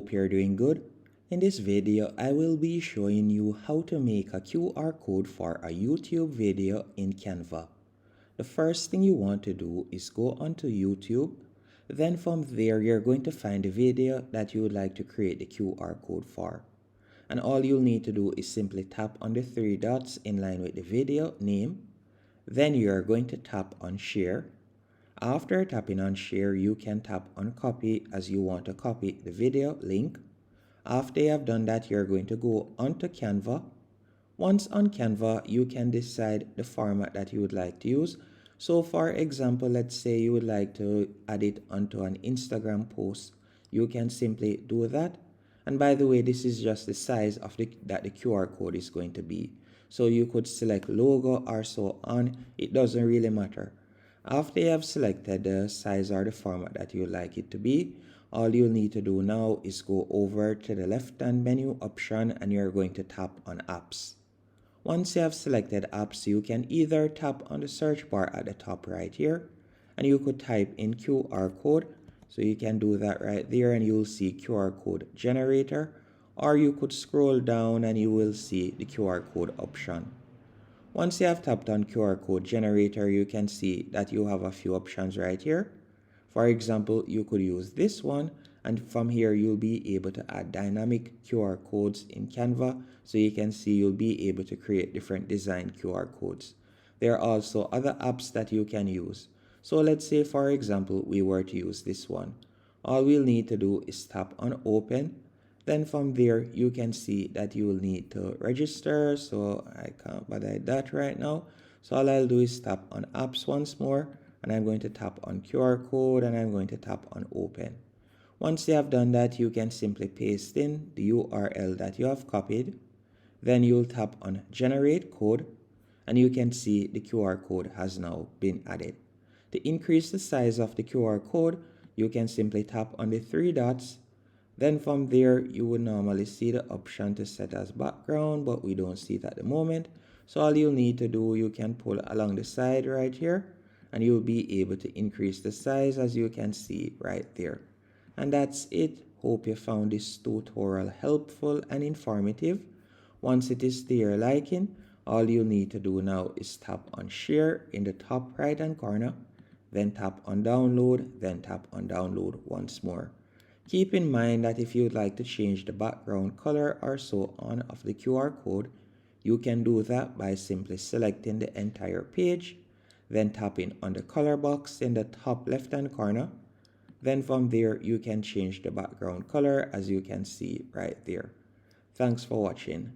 hope you're doing good. In this video, I will be showing you how to make a QR code for a YouTube video in Canva. The first thing you want to do is go onto YouTube. Then from there, you're going to find the video that you would like to create the QR code for. And all you'll need to do is simply tap on the three dots in line with the video name. Then you're going to tap on share. After tapping on share, you can tap on copy as you want to copy the video link. After you have done that, you're going to go onto Canva. Once on Canva, you can decide the format that you would like to use. So for example, let's say you would like to add it onto an Instagram post. You can simply do that. And by the way, this is just the size of that the QR code is going to be. So you could select logo or so on. It doesn't really matter. After you have selected the size or the format that you would like it to be, all you'll need to do now is go over to the left-hand menu option and you're going to tap on apps. Once you have selected apps, you can either tap on the search bar at the top right here and you could type in QR code. So you can do that right there and you'll see QR code generator, or you could scroll down and you will see the QR code option. Once you have tapped on QR code generator, you can see that you have a few options right here. For example, you could use this one, and from here you'll be able to add dynamic QR codes in Canva, so you can see you'll be able to create different design QR codes. There are also other apps that you can use. So let's say, for example, we were to use this one. All we'll need to do is tap on open. Then from there, you can see that you will need to register. So I can't bother that right now. So all I'll do is tap on apps once more. And I'm going to tap on QR code and I'm going to tap on open. Once you have done that, you can simply paste in the URL that you have copied. Then you'll tap on generate code. And you can see the QR code has now been added. To increase the size of the QR code, you can simply tap on the three dots. Then from there, you would normally see the option to set as background, but we don't see it at the moment. So all you'll need to do, you can pull along the side right here, and you'll be able to increase the size as you can see right there. And that's it. Hope you found this tutorial helpful and informative. Once it is to your liking, all you'll need to do now is tap on share in the top right hand corner, then tap on download, then tap on download once more. Keep in mind that if you'd like to change the background color or so on of the QR code, you can do that by simply selecting the entire page, then tapping on the color box in the top left hand corner. Then from there, you can change the background color as you can see right there. Thanks for watching.